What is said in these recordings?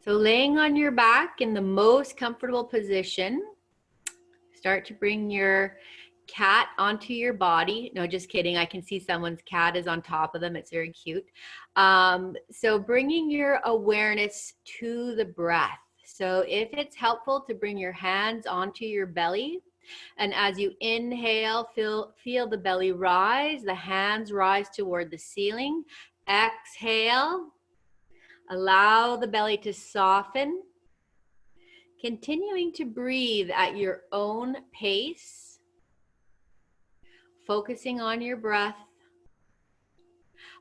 So laying on your back in the most comfortable position, start to bring your cat onto your body. No, just kidding. I can see someone's cat is on top of them. It's very cute. So bringing your awareness to the breath. So if it's helpful to bring your hands onto your belly, and as you inhale, feel the belly rise, the hands rise toward the ceiling. Exhale, allow the belly to soften. Continuing to breathe at your own pace, focusing on your breath,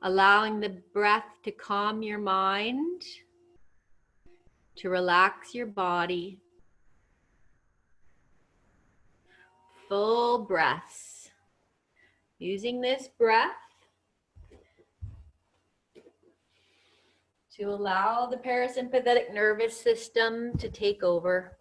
allowing the breath to calm your mind, to relax your body. Full breaths. Using this breath to allow the parasympathetic nervous system to take over.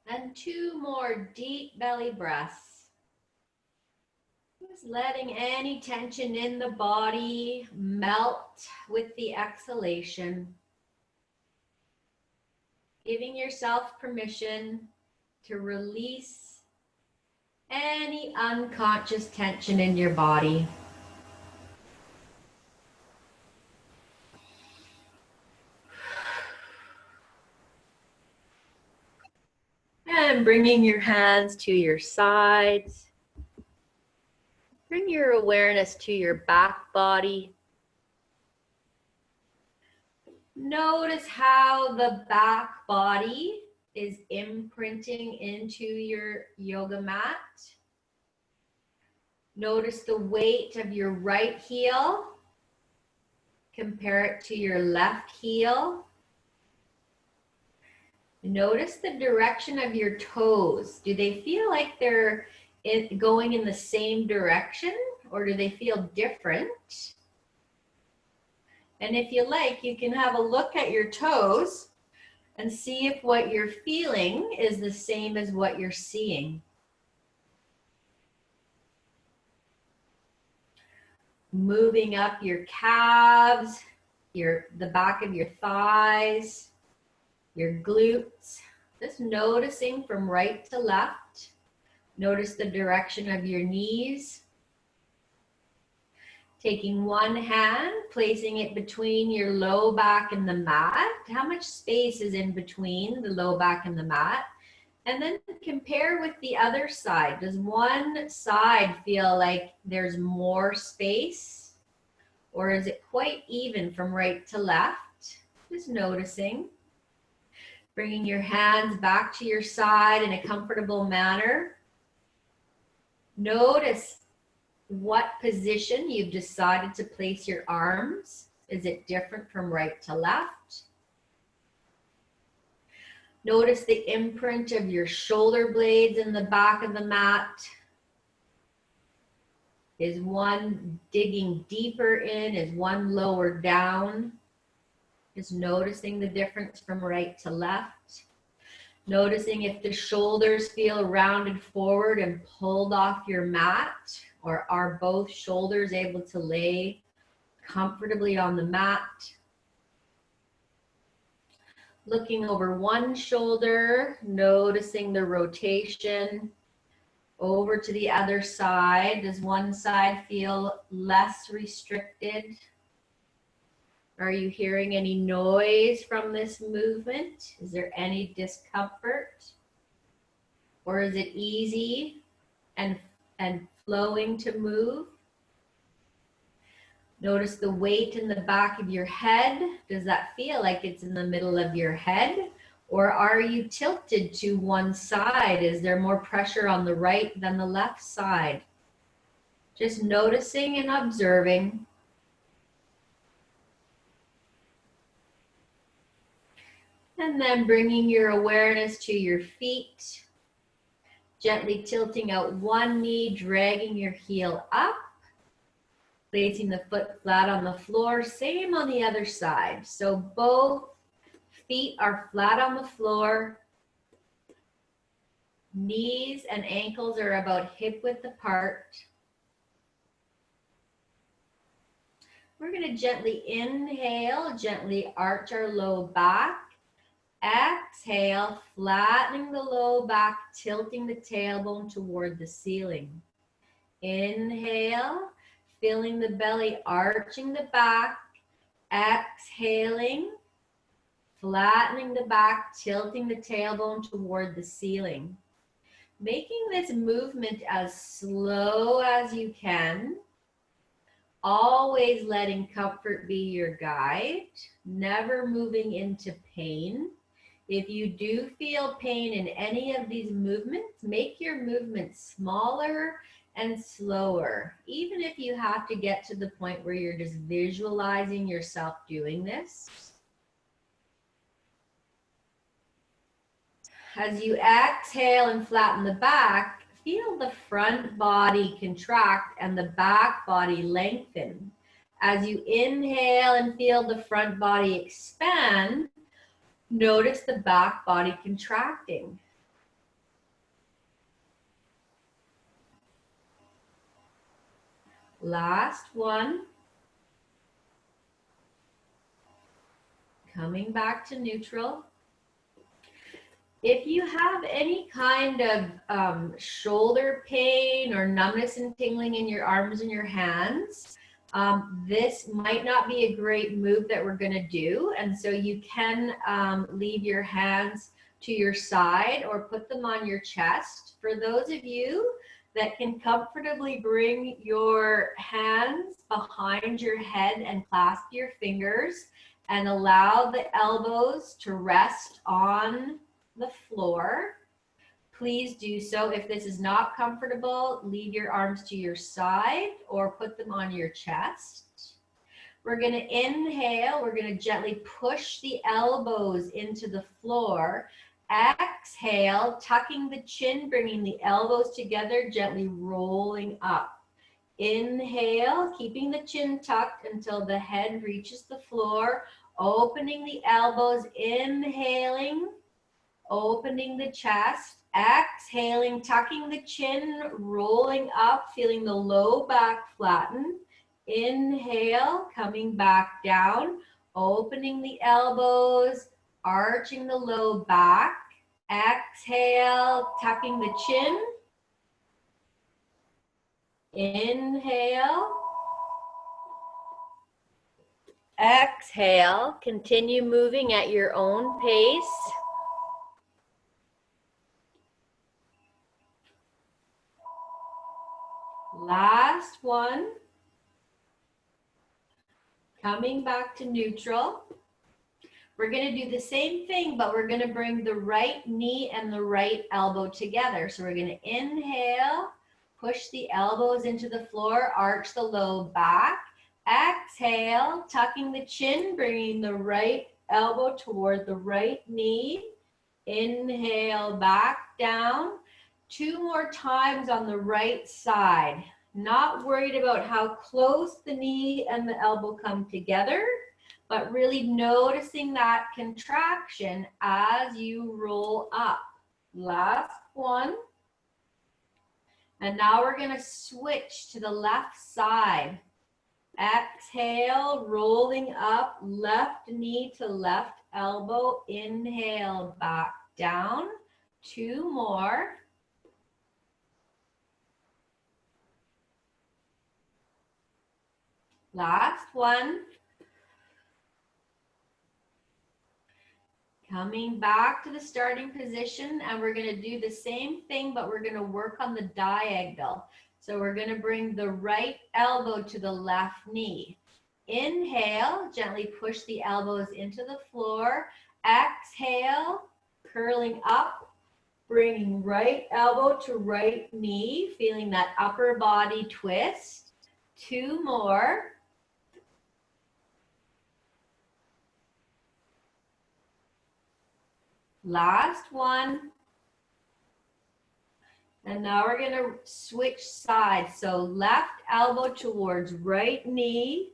And 2 more deep belly breaths. Just letting any tension in the body melt with the exhalation. Giving yourself permission to release any unconscious tension in your body. And bringing your hands to your sides. Bring your awareness to your back body. Notice how the back body is imprinting into your yoga mat. Notice the weight of your right heel. Compare it to your left heel. Notice the direction of your toes. Do they feel like they're going in the same direction, or do they feel different? And if you like, you can have a look at your toes and see if what you're feeling is the same as what you're seeing. Moving up your calves, the back of your thighs, your glutes, just noticing from right to left. Notice the direction of your knees. Taking one hand, placing it between your low back and the mat. How much space is in between the low back and the mat? And then compare with the other side. Does one side feel like there's more space? Or is it quite even from right to left? Just noticing. Bringing your hands back to your side in a comfortable manner. Notice what position you've decided to place your arms. Is it different from right to left? Notice the imprint of your shoulder blades in the back of the mat. Is one digging deeper in? Is one lower down? Just noticing the difference from right to left. Noticing if the shoulders feel rounded forward and pulled off your mat, or are both shoulders able to lay comfortably on the mat. Looking over one shoulder, noticing the rotation. Over to the other side. Does one side feel less restricted? Are you hearing any noise from this movement? Is there any discomfort? Or is it easy and flowing to move? Notice the weight in the back of your head. Does that feel like it's in the middle of your head? Or are you tilted to one side? Is there more pressure on the right than the left side? Just noticing and observing. And then bringing your awareness to your feet, Gently tilting out one knee, dragging your heel up. Placing the foot flat on the floor, same on the other side. So both feet are flat on the floor. Knees and ankles are about hip width apart. We're going to gently inhale, gently arch our low back. Exhale, flattening the low back, tilting the tailbone toward the ceiling. Inhale, filling the belly, arching the back. Exhaling, flattening the back, tilting the tailbone toward the ceiling. Making this movement as slow as you can. Always letting comfort be your guide. Never moving into pain. If you do feel pain in any of these movements, make your movements smaller and slower. Even if you have to get to the point where you're just visualizing yourself doing this. As you exhale and flatten the back, feel the front body contract and the back body lengthen. As you inhale and feel the front body expand, notice the back body contracting. Last one. Coming back to neutral. If you have any kind of shoulder pain or numbness and tingling in your arms and your hands, this might not be a great move that we're going to do. And so you can leave your hands to your side or put them on your chest. For those of you that can comfortably bring your hands behind your head and clasp your fingers and allow the elbows to rest on the floor, please do so. If this is not comfortable, leave your arms to your side or put them on your chest. We're going to inhale. We're going to gently push the elbows into the floor. Exhale, tucking the chin, bringing the elbows together, gently rolling up. Inhale, keeping the chin tucked until the head reaches the floor, opening the elbows, inhaling, opening the chest, exhaling, tucking the chin, rolling up, feeling the low back flatten. Inhale, coming back down, opening the elbows, arching the low back. Exhale, tucking the chin. Inhale. Exhale, continue moving at your own pace. Last one. Coming back to neutral. We're going to do the same thing, but we're going to bring the right knee and the right elbow together. So we're going to inhale, push the elbows into the floor, arch the low back. Exhale, tucking the chin, bringing the right elbow toward the right knee. Inhale, back down. 2 more times on the right side. Not worried about how close the knee and the elbow come together, but really noticing that contraction as you roll up. Last one. And now we're going to switch to the left side. Exhale, rolling up, left knee to left elbow. Inhale, back down. 2 more. Last one. Coming back to the starting position, and we're going to do the same thing, but we're going to work on the diagonal. So we're going to bring the right elbow to the left knee. Inhale, gently push the elbows into the floor. Exhale, curling up, bringing right elbow to right knee, feeling that upper body twist. 2 more. Last one. And now we're going to switch sides. So left elbow towards right knee.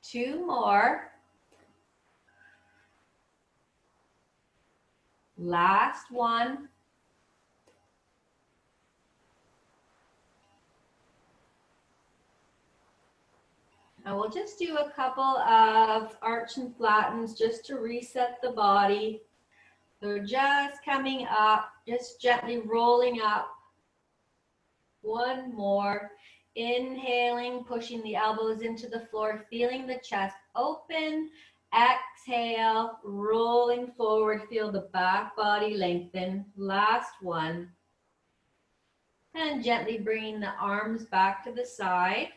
2 more. Last one. And we'll just do a couple of arch and flattens just to reset the body. So just coming up, just gently rolling up. 1 more. Inhaling, pushing the elbows into the floor, feeling the chest open. Exhale, rolling forward, feel the back body lengthen. Last one. And gently bringing the arms back to the side.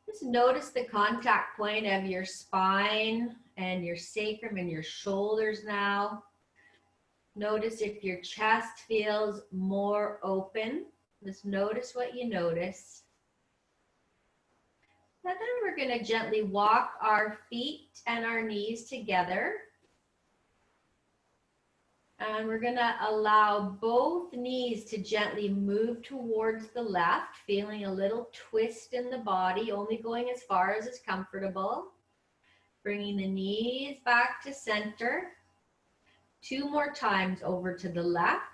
Just notice the contact point of your spine and your sacrum and your shoulders now. Notice if your chest feels more open. Just notice what you notice. And then we're going to gently walk our feet and our knees together. And we're going to allow both knees to gently move towards the left, feeling a little twist in the body, only going as far as is comfortable. Bringing the knees back to center. 2 more times over to the left.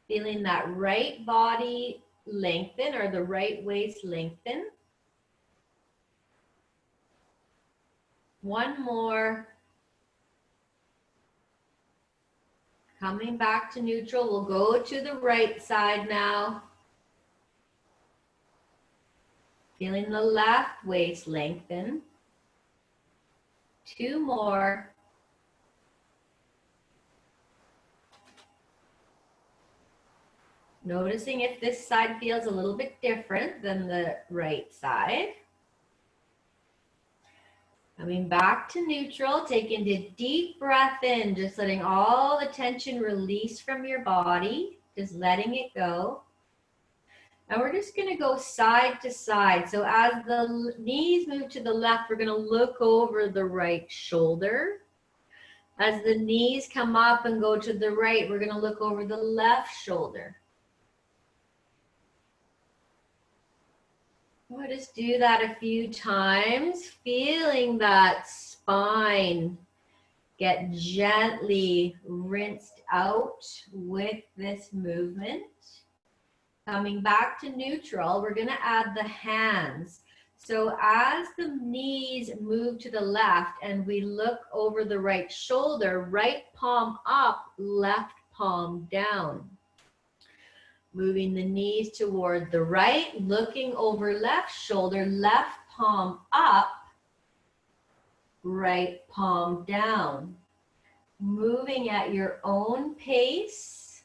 Feeling that right body lengthen or the right waist lengthen. 1 more. Coming back to neutral, we'll go to the right side now. Feeling the left waist lengthen. 2 more. Noticing if this side feels a little bit different than the right side. Coming back to neutral, taking a deep breath in, just letting all the tension release from your body, just letting it go. And we're just going to go side to side. So as the knees move to the left, we're going to look over the right shoulder. As the knees come up and go to the right, we're going to look over the left shoulder. We'll just do that a few times, feeling that spine get gently rinsed out with this movement. Coming back to neutral, we're going to add the hands. So as the knees move to the left and we look over the right shoulder, right palm up, left palm down. Moving the knees toward the right, looking over left shoulder, left palm up, right palm down. Moving at your own pace.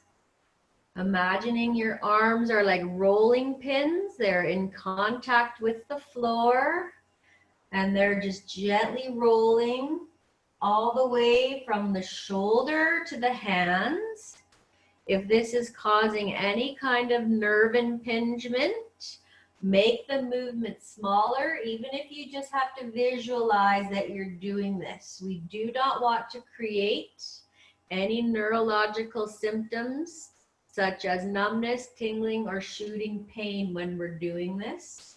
Imagining your arms are like rolling pins. They're in contact with the floor and they're just gently rolling all the way from the shoulder to the hands. If this is causing any kind of nerve impingement, make the movement smaller, even if you just have to visualize that you're doing this. We do not want to create any neurological symptoms such as numbness, tingling, or shooting pain when we're doing this.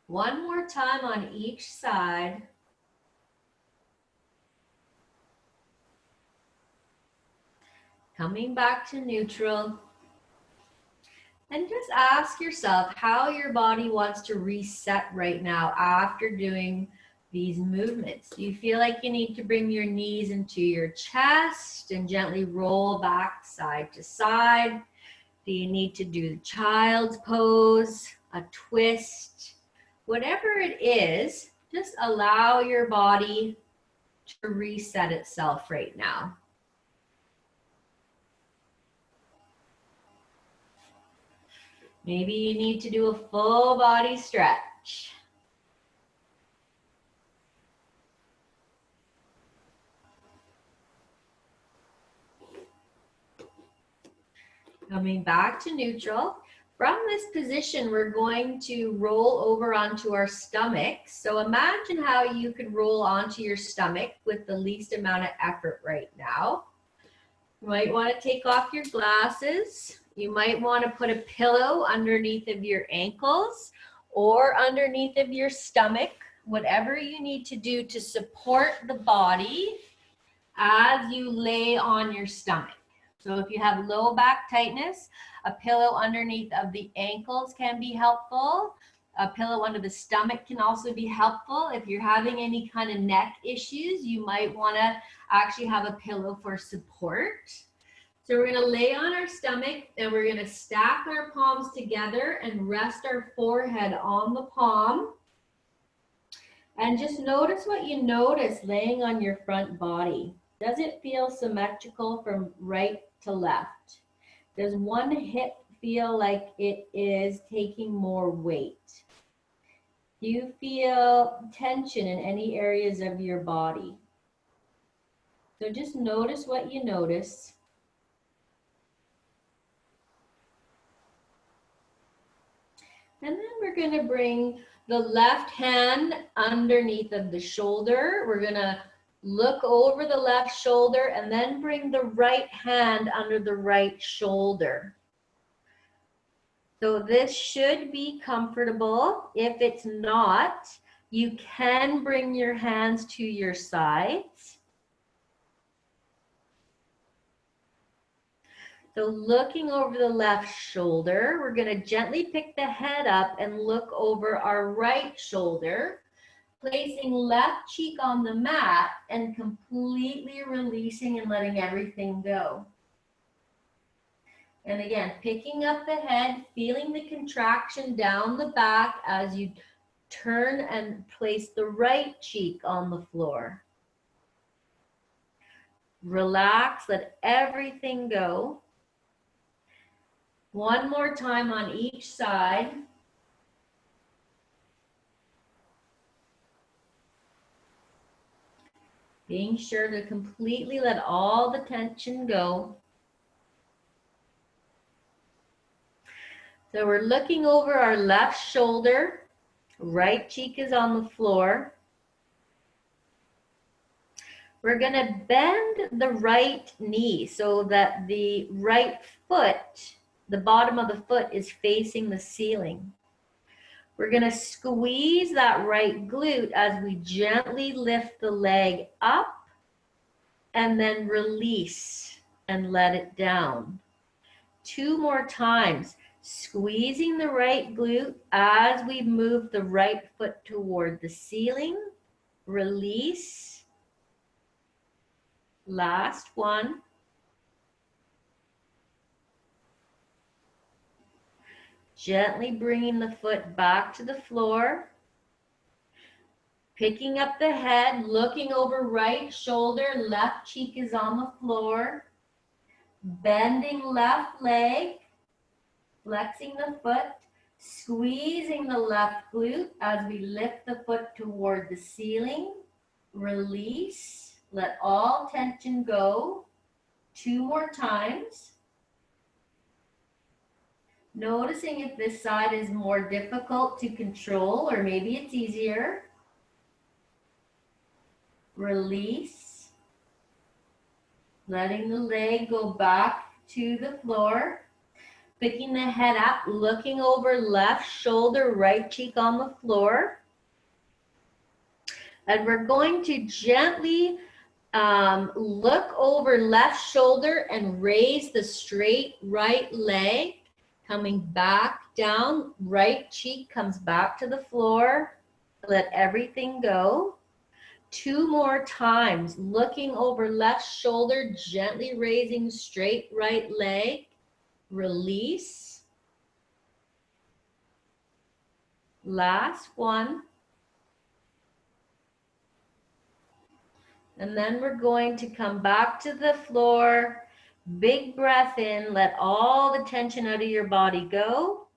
One more time on each side. Coming back to neutral. And just ask yourself how your body wants to reset right now after doing these movements. Do you feel like you need to bring your knees into your chest and gently roll back side to side? Do you need to do the child's pose, a twist? Whatever it is, just allow your body to reset itself right now. Maybe you need to do a full body stretch. Coming back to neutral, From this position, we're going to roll over onto our stomach. So imagine how you could roll onto your stomach with the least amount of effort right now. You might want to take off your glasses. You might want to put a pillow underneath of your ankles or underneath of your stomach, whatever you need to do to support the body as you lay on your stomach. So if you have low back tightness, a pillow underneath of the ankles can be helpful. A pillow under the stomach can also be helpful. If you're having any kind of neck issues, you might want to actually have a pillow for support. So we're going to lay on our stomach and we're going to stack our palms together and rest our forehead on the palm. And just notice what you notice laying on your front body. Does it feel symmetrical from right to left? Does one hip feel like it is taking more weight? Do you feel tension in any areas of your body? So just notice what you notice. And then we're going to bring the left hand underneath of the shoulder. We're going to look over the left shoulder and then bring the right hand under the right shoulder. So this should be comfortable. If it's not, you can bring your hands to your sides. So looking over the left shoulder, we're going to gently pick the head up and look over our right shoulder, placing left cheek on the mat and completely releasing and letting everything go. And again, picking up the head, feeling the contraction down the back as you turn and place the right cheek on the floor. Relax, let everything go. One more time on each side. Being sure to completely let all the tension go. So we're looking over our left shoulder. Right cheek is on the floor. We're going to bend the right knee so that the right foot, the bottom of the foot, is facing the ceiling. We're going to squeeze that right glute as we gently lift the leg up and then release and let it down. 2 more times, squeezing the right glute as we move the right foot toward the ceiling. Release. Last one. Gently bringing the foot back to the floor. Picking up the head, looking over right shoulder, left cheek is on the floor. Bending left leg, flexing the foot, squeezing the left glute as we lift the foot toward the ceiling. Release, let all tension go. 2 more times. Noticing if this side is more difficult to control or maybe it's easier. Release. Letting the leg go back to the floor. Picking the head up, looking over left shoulder, right cheek on the floor. And we're going to gently look over left shoulder and raise the straight right leg. Coming back down, right cheek comes back to the floor. Let everything go. 2 more times, looking over left shoulder, gently raising straight right leg. Release. Last one. And then we're going to come back to the floor. Big breath in, let all the tension out of your body go.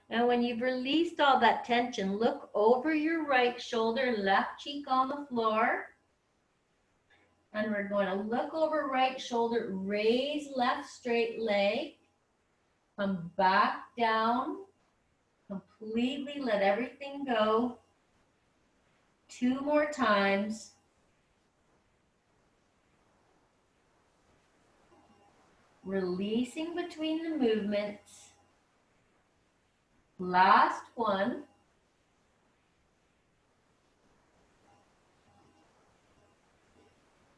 And when you've released all that tension, look over your right shoulder, left cheek on the floor. And we're going to look over right shoulder, raise left straight leg. Come back down. Completely let everything go. 2 more times. Releasing between the movements. Last one.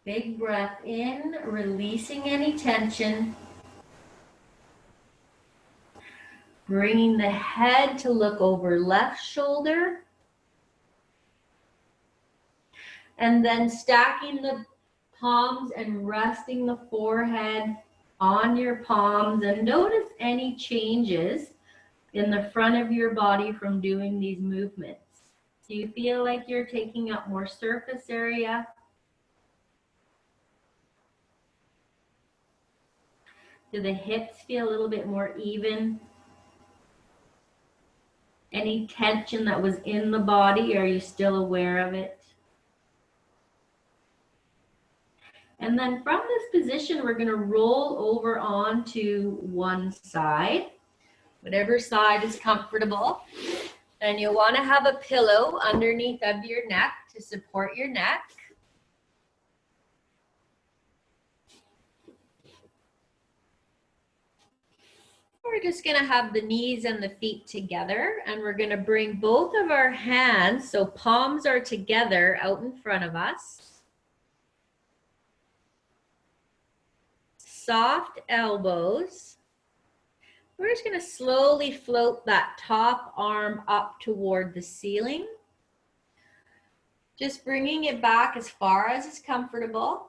Big breath in, releasing any tension. Bringing the head to look over left shoulder. And then stacking the palms and resting the forehead on your palms. And notice any changes in the front of your body from doing these movements. Do you feel like you're taking up more surface area? Do the hips feel a little bit more even? Any tension that was in the body, are you still aware of it? And then from this position, we're going to roll over onto one side, whatever side is comfortable. And you'll want to have a pillow underneath of your neck to support your neck. We're just going to have the knees and the feet together, and we're going to bring both of our hands, so palms are together out in front of us. Soft elbows. We're just going to slowly float that top arm up toward the ceiling. Just bringing it back as far as is comfortable.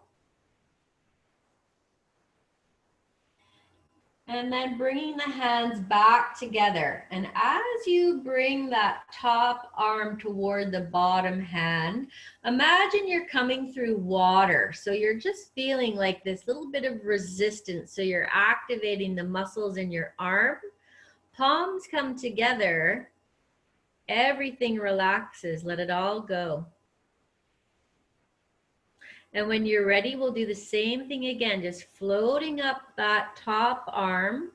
And then bringing the hands back together. And as you bring that top arm toward the bottom hand, imagine you're coming through water. So you're just feeling like this little bit of resistance. So you're activating the muscles in your arm. Palms come together. Everything relaxes. Let it all go. And when you're ready, we'll do the same thing again, just floating up that top arm.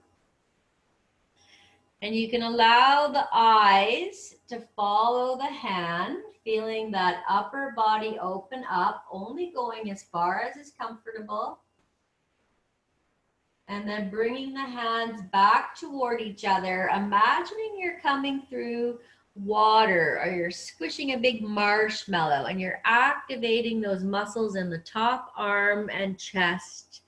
And you can allow the eyes to follow the hand, feeling that upper body open up, only going as far as is comfortable. And then bringing the hands back toward each other, imagining you're coming through water, or you're squishing a big marshmallow and you're activating those muscles in the top arm and chest.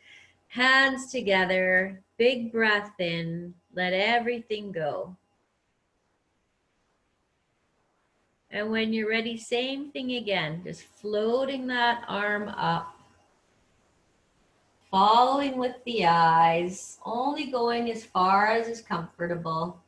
Hands together, big breath in, let everything go. And when you're ready, same thing again, just floating that arm up, following with the eyes, only going as far as is comfortable.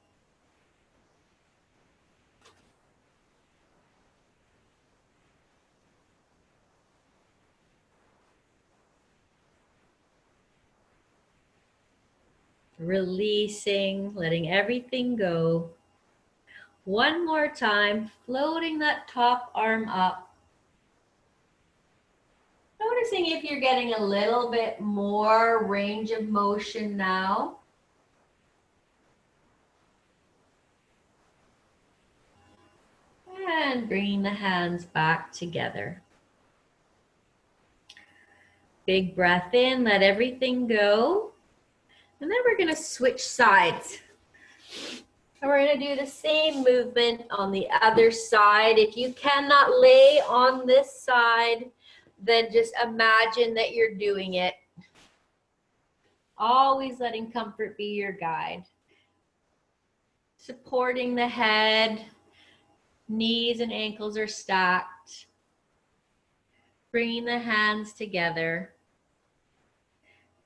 Releasing, letting everything go. One more time, floating that top arm up. Noticing if you're getting a little bit more range of motion now. And bringing the hands back together. Big breath in, let everything go. And then we're going to switch sides. And we're going to do the same movement on the other side. If you cannot lay on this side, then just imagine that you're doing it. Always letting comfort be your guide. Supporting the head. Knees and ankles are stacked. Bringing the hands together.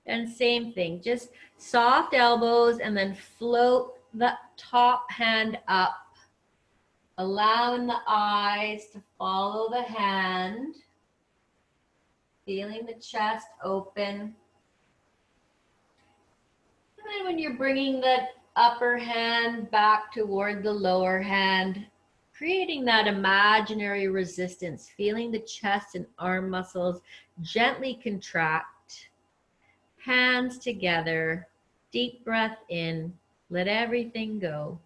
And same thing, just soft elbows and then float the top hand up. Allowing the eyes to follow the hand. Feeling the chest open. And then when you're bringing the upper hand back toward the lower hand, creating that imaginary resistance, feeling the chest and arm muscles gently contract. Hands together, deep breath in, Let everything go.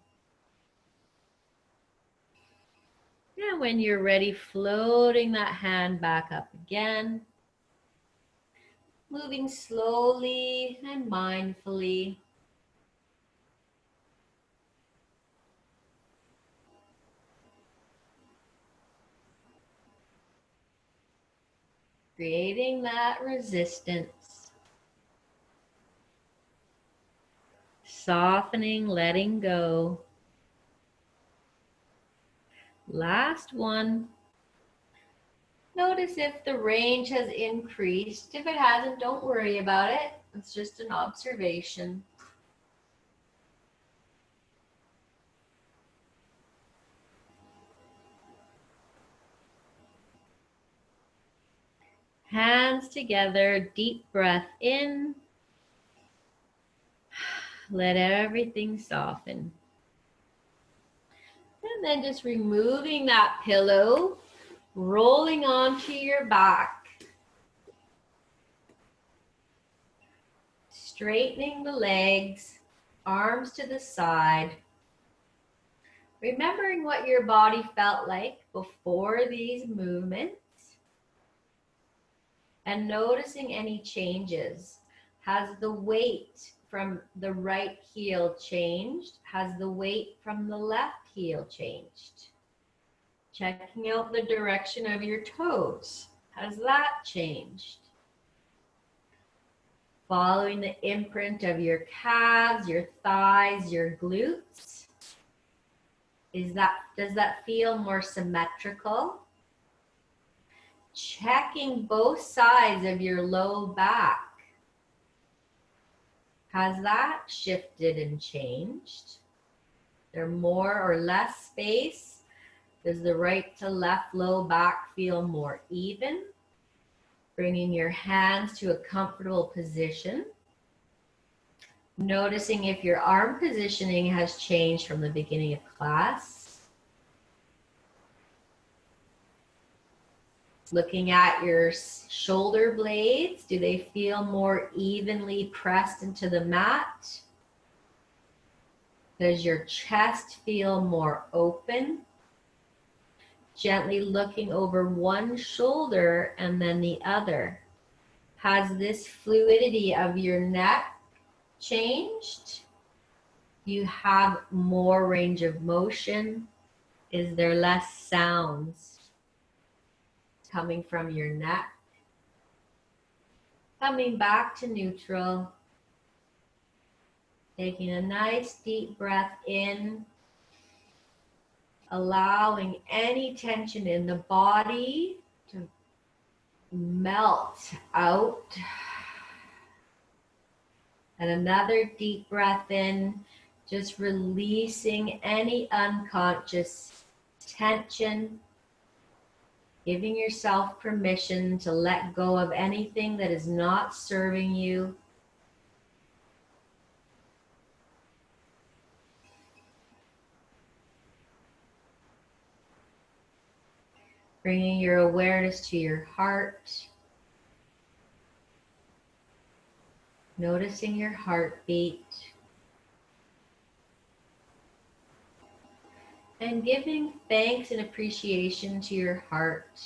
And when you're ready, floating that hand back up again. Moving slowly and mindfully. Creating that resistance. Softening, letting go. Last one. Notice if the range has increased. If it hasn't, don't worry about it. It's just an observation. Hands together, deep breath in. Let everything soften. And then just removing that pillow, rolling onto your back. Straightening the legs, arms to the side. Remembering what your body felt like before these movements. And noticing any changes. Has the weight from the right heel changed? Has the weight from the left heel changed? Checking out the direction of your toes. Has that changed? Following the imprint of your calves, your thighs, your glutes. Does that feel more symmetrical? Checking both sides of your low back. Has that shifted and changed? There more or less space? Does the right to left low back feel more even? Bringing your hands to a comfortable position. Noticing if your arm positioning has changed from the beginning of class. Looking at your shoulder blades, do they feel more evenly pressed into the mat? Does your chest feel more open? Gently looking over one shoulder and then the other. Has this fluidity of your neck changed? You have more range of motion? Is there less sounds coming from your neck? Coming back to neutral. Taking a nice deep breath in. Allowing any tension in the body to melt out. And another deep breath in, just releasing any unconscious tension, giving yourself permission to let go of anything that is not serving you. Bringing your awareness to your heart. Noticing your heartbeat. And giving thanks and appreciation to your heart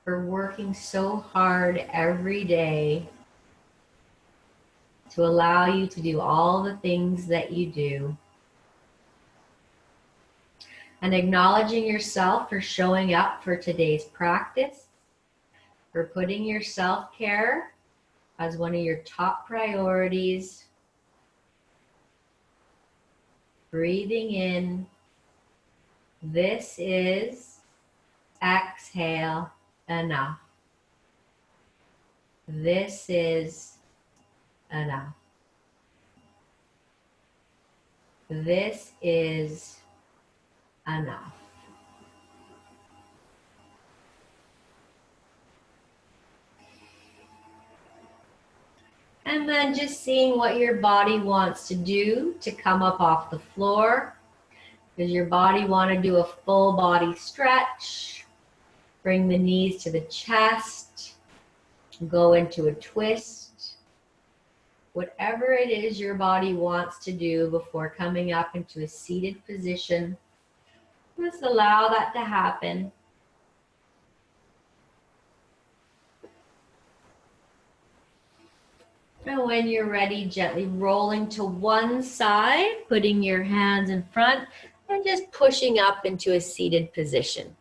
for working so hard every day to allow you to do all the things that you do. And acknowledging yourself for showing up for today's practice, for putting your self-care as one of your top priorities. Breathing in. This is, exhale, enough. This is enough. This is enough. And then just seeing what your body wants to do to come up off the floor. Does your body want to do a full body stretch? Bring the knees to the chest. Go into a twist. whatever it is your body wants to do before coming up into a seated position. Just allow that to happen. And when you're ready, gently rolling to one side, putting your hands in front, and just pushing up into a seated position.